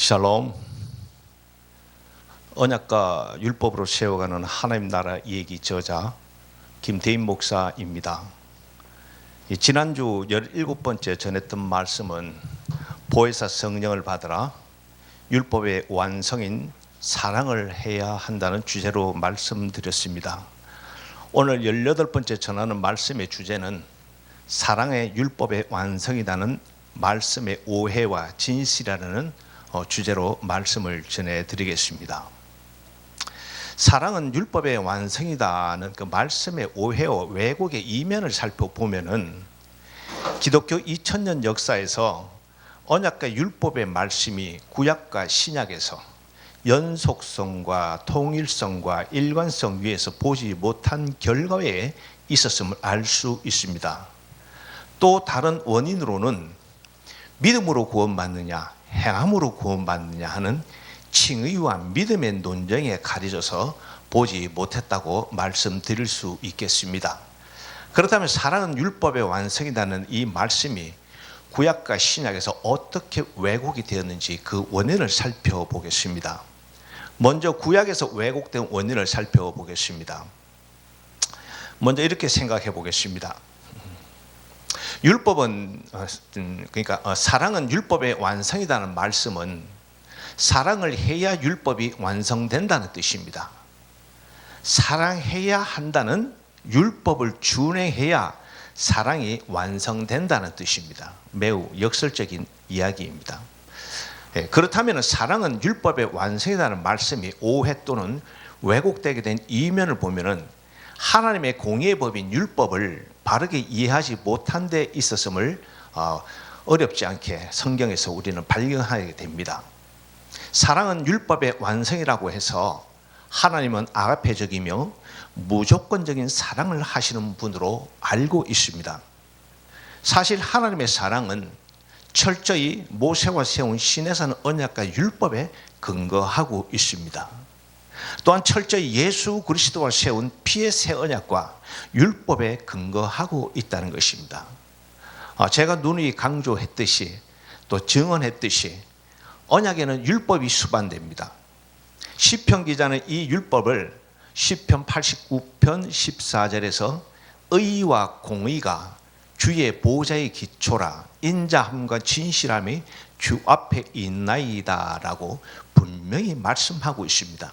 샬롬. 언약과 율법으로 세워가는 하나님 나라 얘기 저자 김대인 목사입니다. 지난주 17번째 전했던 말씀은 보혜사 성령을 받으라, 율법의 완성인 사랑을 해야 한다는 주제로 말씀드렸습니다. 오늘 18번째 전하는 말씀의 주제는 사랑의 율법의 완성이라는 말씀의 오해와 진실이라는 주제로 말씀을 전해드리겠습니다. 사랑은 율법의 완성이다는 그 말씀의 오해와 왜곡의 이면을 살펴보면은 기독교 2000년 역사에서 언약과 율법의 말씀이 구약과 신약에서 연속성과 통일성과 일관성 위에서 보지 못한 결과에 있었음을 알 수 있습니다. 또 다른 원인으로는 믿음으로 구원받느냐 행함으로 구원받느냐 하는 칭의와 믿음의 논쟁에 가려져서 보지 못했다고 말씀드릴 수 있겠습니다. 그렇다면 사랑은 율법의 완성이라는 이 말씀이 구약과 신약에서 어떻게 왜곡이 되었는지 그 원인을 살펴보겠습니다. 먼저 구약에서 왜곡된 원인을 살펴보겠습니다. 먼저 이렇게 생각해 보겠습니다. 율법은 그러니까 사랑은 율법의 완성이라는 말씀은 사랑을 해야 율법이 완성된다는 뜻입니다. 사랑해야 한다는 율법을 준행해야 사랑이 완성된다는 뜻입니다. 매우 역설적인 이야기입니다. 그렇다면 사랑은 율법의 완성이라는 말씀이 오해 또는 왜곡되게 된 이면을 보면은 하나님의 공의의 법인 율법을 바르게 이해하지 못한 데 있었음을 어렵지 않게 성경에서 우리는 발견하게 됩니다. 사랑은 율법의 완성이라고 해서 하나님은 아가페적이며 무조건적인 사랑을 하시는 분으로 알고 있습니다. 사실 하나님의 사랑은 철저히 모세가 세운 시내산 언약과 율법에 근거하고 있습니다. 또한 철저히 예수 그리스도가 세운 피의 새 언약과 율법에 근거하고 있다는 것입니다. 제가 누누이 강조했듯이 또 증언했듯이 언약에는 율법이 수반됩니다. 시편 기자는 이 율법을 시편 89편 14절에서 의와 공의가 주의 보좌의 기초라 인자함과 진실함이 주 앞에 있나이다 라고 분명히 말씀하고 있습니다.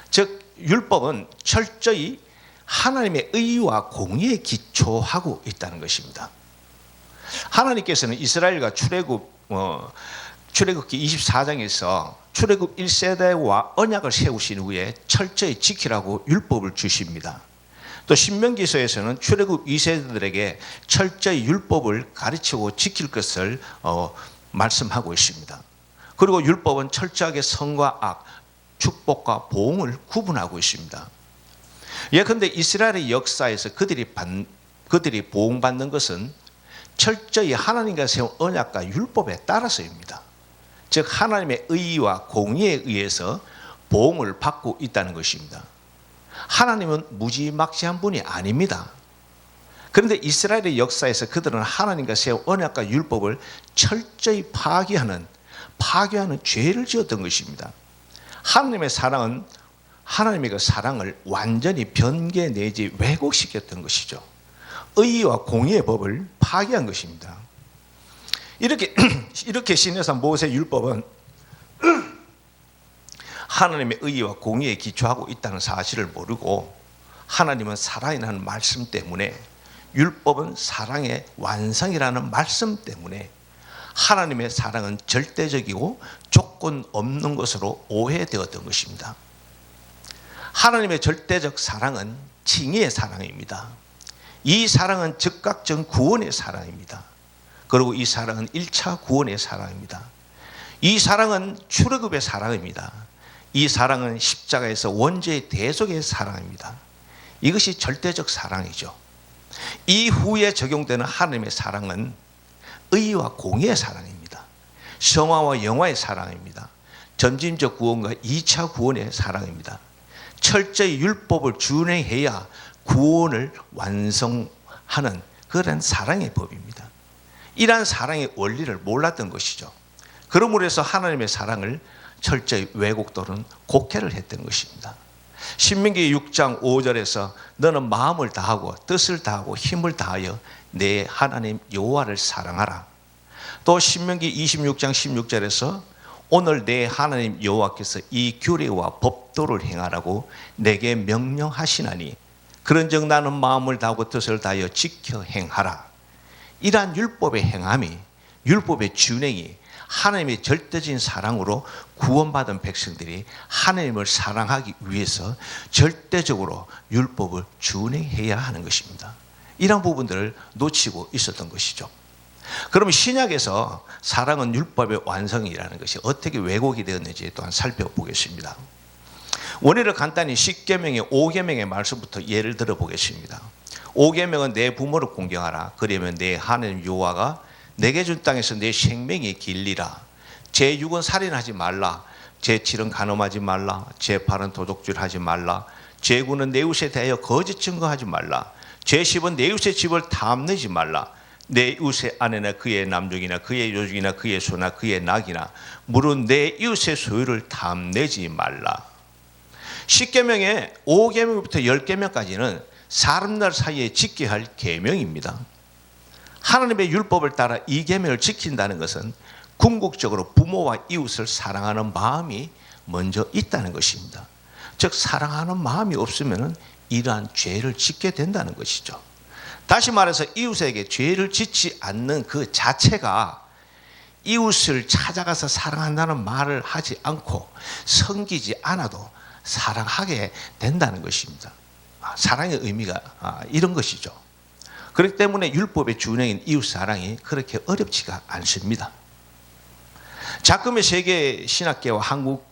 즉 율법은 철저히 하나님의 의와 공의에 기초하고 있다는 것입니다. 하나님께서는 이스라엘과 출애굽기 24장에서 출애굽 1세대와 언약을 세우신 후에 철저히 지키라고 율법을 주십니다. 또 신명기서에서는 출애굽 2세대들에게 철저히 율법을 가르치고 지킬 것을 말씀하고 있습니다. 그리고 율법은 철저하게 선과 악, 축복과 보응을 구분하고 있습니다. 예컨대 이스라엘의 역사에서 그들이 보응받는 것은 철저히 하나님과 세운 언약과 율법에 따라서입니다. 즉 하나님의 의와 공의에 의해서 보응을 받고 있다는 것입니다. 하나님은 무지막지한 분이 아닙니다. 그런데 이스라엘의 역사에서 그들은 하나님과 세운 언약과 율법을 철저히 파괴하는 죄를 지었던 것입니다. 하나님의 사랑은 하나님의 그 사랑을 완전히 변개 내지 왜곡시켰던 것이죠. 의와 공의의 법을 파괴한 것입니다. 이렇게 시내산 모세 율법은 하나님의 의와 공의에 기초하고 있다는 사실을 모르고 하나님은 사랑이라는 말씀 때문에 율법은 사랑의 완성이라는 말씀 때문에 하나님의 사랑은 절대적이고 조건 없는 것으로 오해되었던 것입니다. 하나님의 절대적 사랑은 칭의의 사랑입니다. 이 사랑은 즉각적 구원의 사랑입니다. 그리고 이 사랑은 1차 구원의 사랑입니다. 이 사랑은 출애굽의 사랑입니다. 이 사랑은 십자가에서 원죄의 대속의 사랑입니다. 이것이 절대적 사랑이죠. 이후에 적용되는 하나님의 사랑은 의와 공의의 사랑입니다. 성화와 영화의 사랑입니다. 점진적 구원과 2차 구원의 사랑입니다. 철저히 율법을 준행해야 구원을 완성하는 그런 사랑의 법입니다. 이러한 사랑의 원리를 몰랐던 것이죠. 그러므로 해서 하나님의 사랑을 철저히 왜곡 또는 곡해를 했던 것입니다. 신명기 6장 5절에서 너는 마음을 다하고 뜻을 다하고 힘을 다하여 내 하나님 여호와를 사랑하라. 또 신명기 26장 16절에서 오늘 내 하나님 여호와께서 이 규례와 법도를 행하라고 내게 명령하시나니 그런즉 나는 마음을 다하고 뜻을 다하여 지켜 행하라. 이러한 율법의 행함이, 율법의 준행이 하나님의 절대적인 사랑으로 구원받은 백성들이 하나님을 사랑하기 위해서 절대적으로 율법을 준행해야 하는 것입니다. 이러한 부분들을 놓치고 있었던 것이죠. 그러면 신약에서 사랑은 율법의 완성이라는 것이 어떻게 왜곡이 되었는지 또한 살펴보겠습니다. 원리를 간단히 10계명의 5계명의 말씀부터 예를 들어 보겠습니다. 5계명은 내 부모를 공경하라. 그러면 내 하나님 여호와가 내게 준 땅에서 내 생명이 길리라. 제6은 살인하지 말라. 제7은 간음하지 말라. 제8은 도둑질하지 말라. 제9는 내 이웃에 대하여 거짓 증거하지 말라. 제10은 내 이웃의 집을 탐내지 말라. 내 이웃의 아내나 그의 남종이나 그의 요종이나 그의 소나 그의 낙이나 무릇 내 이웃의 소유를 탐내지 말라. 10계명의 5계명부터 10계명까지는 사람들 사이에 지켜야 할 계명입니다. 하나님의 율법을 따라 이 계명을 지킨다는 것은 궁극적으로 부모와 이웃을 사랑하는 마음이 먼저 있다는 것입니다. 즉 사랑하는 마음이 없으면 이러한 죄를 짓게 된다는 것이죠. 다시 말해서 이웃에게 죄를 짓지 않는 그 자체가 이웃을 찾아가서 사랑한다는 말을 하지 않고 섬기지 않아도 사랑하게 된다는 것입니다. 사랑의 의미가 이런 것이죠. 그렇기 때문에 율법의 준행인 이웃사랑이 그렇게 어렵지가 않습니다. 작금의 세계 신학계와 한국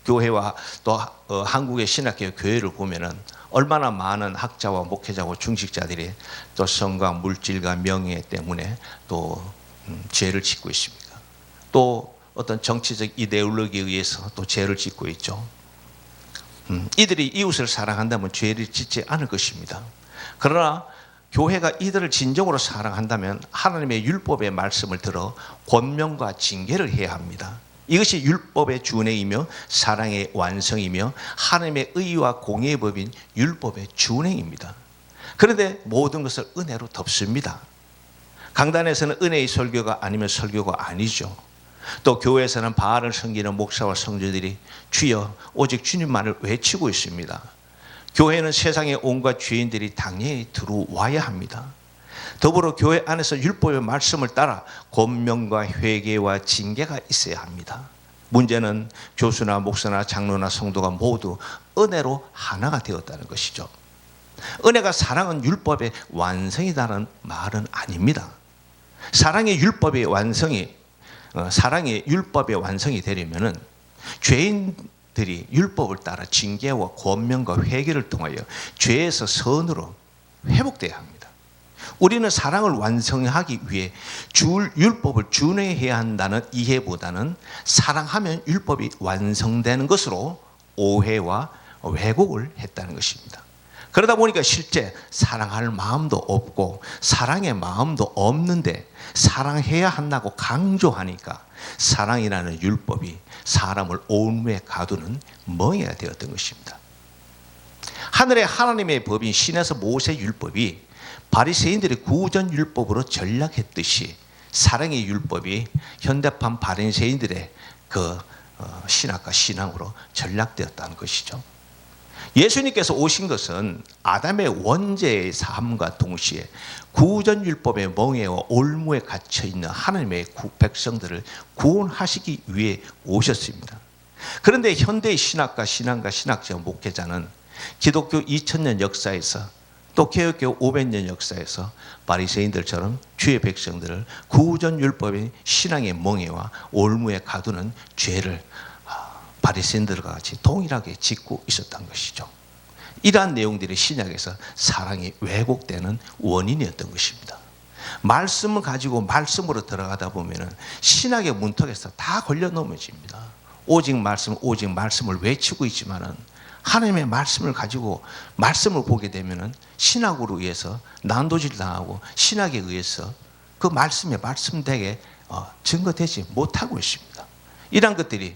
교회와 또 한국의 신학계 교회를 보면은 얼마나 많은 학자와 목회자와 중직자들이 또 성과 물질과 명예 때문에 또 죄를 짓고 있습니다. 또 어떤 정치적 이데올로기에 의해서 또 죄를 짓고 있죠. 이들이 이웃을 사랑한다면 죄를 짓지 않을 것입니다. 그러나 교회가 이들을 진정으로 사랑한다면 하나님의 율법의 말씀을 들어 권면과 징계를 해야 합니다. 이것이 율법의 준행이며 사랑의 완성이며 하나님의 의와 공의의 법인 율법의 준행입니다. 그런데 모든 것을 은혜로 덮습니다. 강단에서는 은혜의 설교가 아니면 설교가 아니죠. 또 교회에서는 바알을 섬기는 목사와 성도들이 주여 오직 주님만을 외치고 있습니다. 교회는 세상의 온갖 죄인들이 당연히 들어와야 합니다. 더불어 교회 안에서 율법의 말씀을 따라 권면과 회개와 징계가 있어야 합니다. 문제는 교수나 목사나 장로나 성도가 모두 은혜로 하나가 되었다는 것이죠. 은혜가 사랑은 율법의 완성이라는 말은 아닙니다. 사랑의 율법의 완성이 되려면은 죄인들이 율법을 따라 징계와 권면과 회개를 통하여 죄에서 선으로 회복돼야 합니다. 우리는 사랑을 완성하기 위해 율법을 준행해야 한다는 이해보다는 사랑하면 율법이 완성되는 것으로 오해와 왜곡을 했다는 것입니다. 그러다 보니까 실제 사랑할 마음도 없고 사랑의 마음도 없는데 사랑해야 한다고 강조하니까 사랑이라는 율법이 사람을 온무에 가두는 멍에가 되었던 것입니다. 하늘의 하나님의 법인 신에서 모세 율법이 바리새인들의 구전 율법으로 전락했듯이 사랑의 율법이 현대판 바리새인들의 그 신학과 신앙으로 전락되었다는 것이죠. 예수님께서 오신 것은 아담의 원죄의 삶과 동시에 구전율법의 멍에와 올무에 갇혀있는 하나님의 백성들을 구원하시기 위해 오셨습니다. 그런데 현대의 신학과 신앙가 신학자 목회자는 기독교 2000년 역사에서 또 개혁교 500년 역사에서 바리새인들처럼 주의 백성들을 구전율법의 신앙의 멍에와 올무에 가두는 죄를 바리새인들과 같이 동일하게 짓고 있었던 것이죠. 이러한 내용들이 신약에서 사랑이 왜곡되는 원인이었던 것입니다. 말씀을 가지고 말씀으로 들어가다 보면은 신학의 문턱에서 다 걸려 넘어집니다. 오직 말씀을 외치고 있지만은 하나님의 말씀을 가지고 말씀을 보게 되면은 신학으로 의해서 난도질 당하고 신학에 의해서 그 말씀에 말씀되게 증거되지 못하고 있습니다. 이러한 것들이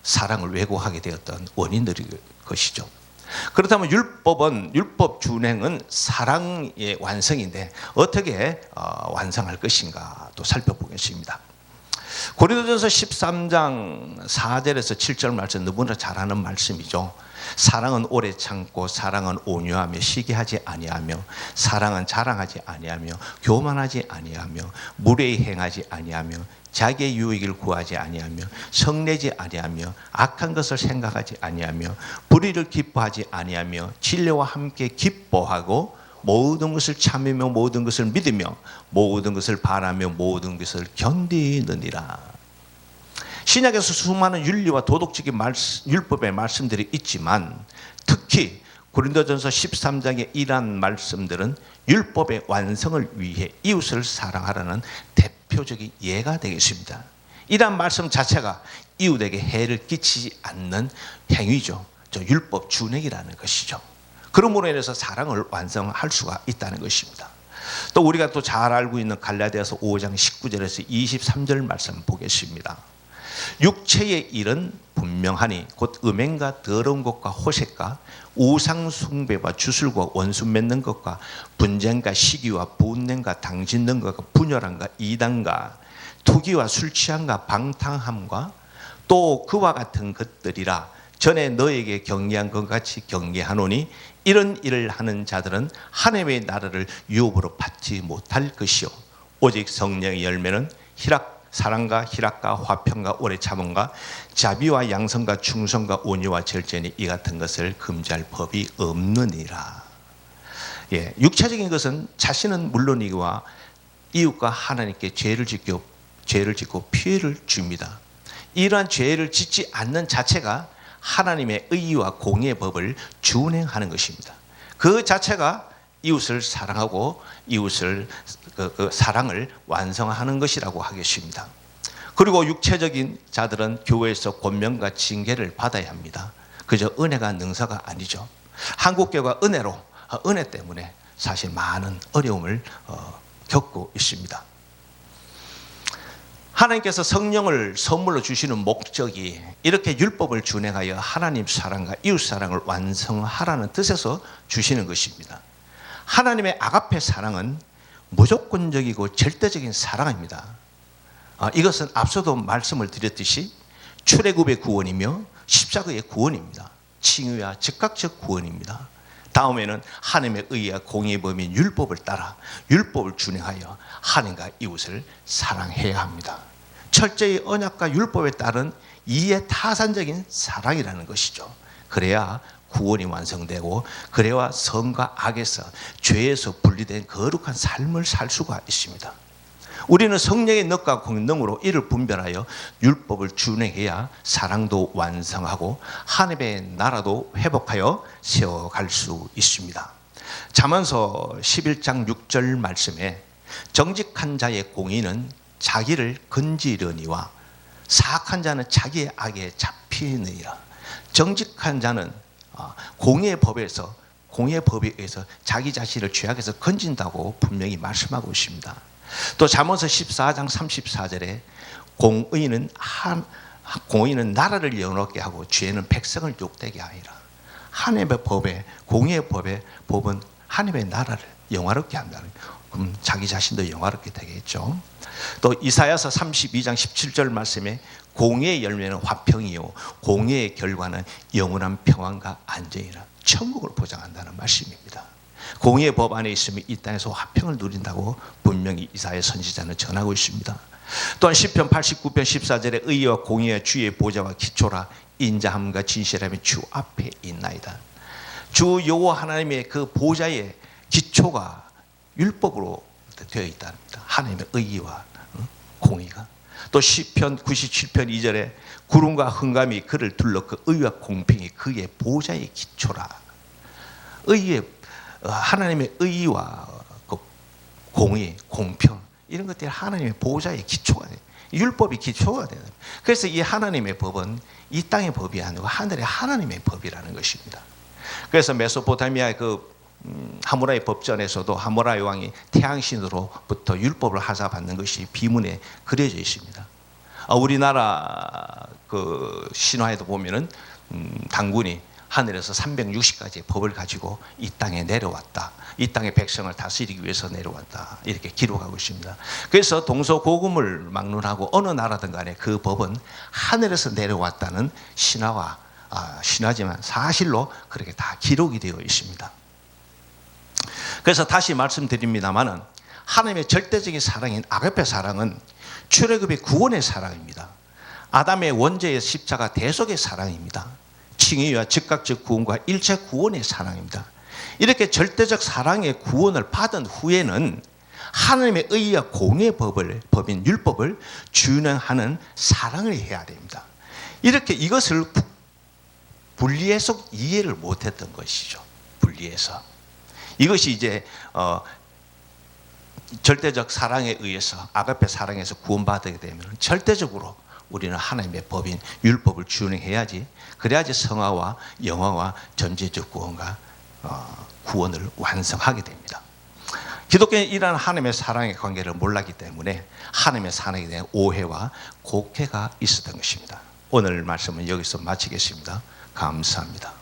사랑을 왜곡하게 되었던 원인들일 것이죠. 그렇다면 율법 준행은 사랑의 완성인데 어떻게 완성할 것인가 또 살펴보겠습니다. 고린도전서 13장 4절에서 7절 말씀 너무나 잘 아는 말씀이죠. 사랑은 오래 참고 사랑은 온유하며 시기하지 아니하며 사랑은 자랑하지 아니하며 교만하지 아니하며 무례히 행하지 아니하며 자기의 유익을 구하지 아니하며 성내지 아니하며 악한 것을 생각하지 아니하며 불의를 기뻐하지 아니하며 진리와 함께 기뻐하고 모든 것을 참으며 모든 것을 믿으며 모든 것을 바라며 모든 것을 견디느니라. 신약에서 수많은 윤리와 도덕적인 율법의 말씀들이 있지만 특히 고린도전서 13장의 이러한 말씀들은 율법의 완성을 위해 이웃을 사랑하라는 대표적인 예가 되겠습니다. 이러한 말씀 자체가 이웃에게 해를 끼치지 않는 행위죠. 저 율법 준행이라는 것이죠. 그러므로 인해서 사랑을 완성할 수가 있다는 것입니다. 또 우리가 또 잘 알고 있는 갈라디아서 5장 19절에서 23절 말씀 보겠습니다. 육체의 일은 분명하니 곧 음행과 더러운 것과 호색과 우상 숭배와 주술과 원수 맺는 것과 분쟁과 시기와 분냄과 당짓는 것과 분열함과 이단과 투기와 술 취함과 방탕함과 또 그와 같은 것들이라. 전에 너에게 경계한 것 같이 경계하노니 이런 일을 하는 자들은 하나님의 나라를 유업으로 받지 못할 것이요 오직 성령의 열매는 사랑과 희락과 화평과 오래 참음과 자비와 양선과 충성과 온유와 절제니 이 같은 것을 금지할 법이 없느니라. 육체적인 것은 자신은 물론이거와 이웃과 하나님께 죄를 짓고 피해를 줍니다. 이러한 죄를 짓지 않는 자체가 하나님의 의와 공의의 법을 준행하는 것입니다. 그 자체가 이웃을 사랑하고 이웃을 그 사랑을 완성하는 것이라고 하겠습니다. 그리고 육체적인 자들은 교회에서 권면과 징계를 받아야 합니다. 그저 은혜가 능사가 아니죠. 한국교회가 은혜 때문에 사실 많은 어려움을 겪고 있습니다. 하나님께서 성령을 선물로 주시는 목적이 이렇게 율법을 준행하여 하나님 사랑과 이웃 사랑을 완성하라는 뜻에서 주시는 것입니다. 하나님의 아가페 사랑은 무조건적이고 절대적인 사랑입니다. 이것은 앞서도 말씀을 드렸듯이 출애굽의 구원이며 십자가의 구원입니다. 칭의와 즉각적 구원입니다. 다음에는 하나님의 의와 공의의 범인 율법을 따라 율법을 준행하여 하나님과 이웃을 사랑해야 합니다. 철저히 언약과 율법에 따른 이해타산적인 사랑이라는 것이죠. 그래야 구원이 완성되고 그래야 선과 악에서 죄에서 분리된 거룩한 삶을 살 수가 있습니다. 우리는 성령의 능과 권능으로 이를 분별하여 율법을 준행해야 사랑도 완성하고 하나님의 나라도 회복하여 세워갈 수 있습니다. 잠언서 11장 6절 말씀에 정직한 자의 공의는 자기를 건지려니와 사악한 자는 자기의 악에 잡히느니라. 정직한 자는 공의의 법에 의해서 자기 자신을 죄악에서 건진다고 분명히 말씀하고 있습니다. 또 잠언서 14장 34절에 공의는 나라를 영롭게 하고 죄는 백성을 욕되게 하리라. 하나님의 법에 공의의 법은 하나님의 나라를 영화롭게 한다는, 그럼 자기 자신도 영화롭게 되겠죠. 또 이사야서 32장 17절 말씀에 공의의 열매는 화평이요 공의의 결과는 영원한 평안과 안정이라. 천국을 보장한다는 말씀입니다. 공의의 법 안에 있으면 이 땅에서 화평을 누린다고 분명히 이사야 선지자는 전하고 있습니다. 또한 시편 89편 14절에 의와 공의와 주의 보좌와 기초라. 인자함과 진실함이 주 앞에 있나이다. 주 여호와 하나님의 그 보좌의 기초가 율법으로 되어 있답니다. 하나님의 의와 공의가. 또 시편 97편 2절에 구름과 흥감이 그를 둘러 그 의와 공평이 그의 보좌의 기초라. 하나님의 의와 그 공의, 공평 이런 것들이 하나님의 보좌의 기초가 돼요. 율법이 기초가 돼요. 그래서 이 하나님의 법은 이 땅의 법이 아니고 하늘의 하나님의 법이라는 것입니다. 그래서 메소포타미아의 그 하무라비 법전에서도 하무라비 왕이 태양신으로부터 율법을 하사받는 것이 비문에 그려져 있습니다. 우리나라 그 신화에도 보면은 당군이 하늘에서 360가지의 법을 가지고 이 땅에 내려왔다. 이 땅의 백성을 다스리기 위해서 내려왔다. 이렇게 기록하고 있습니다. 그래서 동서고금을 막론하고 어느 나라든 간에 그 법은 하늘에서 내려왔다는 신화지만 사실로 그렇게 다 기록이 되어 있습니다. 그래서 다시 말씀드립니다마는 하나님의 절대적인 사랑인 아가페 사랑은 출애굽의 구원의 사랑입니다. 아담의 원죄의 십자가 대속의 사랑입니다. 칭의와 즉각적 구원과 일체 구원의 사랑입니다. 이렇게 절대적 사랑의 구원을 받은 후에는 하나님의 의와 공의 법인 율법을 준행하는 사랑을 해야 됩니다. 이렇게 이것을 분리해서 이해를 못했던 것이죠. 분리해서. 이것이 이제 절대적 사랑에 의해서 아가페 사랑에서 구원받게 되면 절대적으로 우리는 하나님의 법인 율법을 준행해야지, 그래야지 성화와 영화와 전제적 구원과 구원을 완성하게 됩니다. 기독교는 이러한 하나님의 사랑의 관계를 몰랐기 때문에 하나님의 사랑에 대한 오해와 곡해가 있었던 것입니다. 오늘 말씀은 여기서 마치겠습니다. 감사합니다.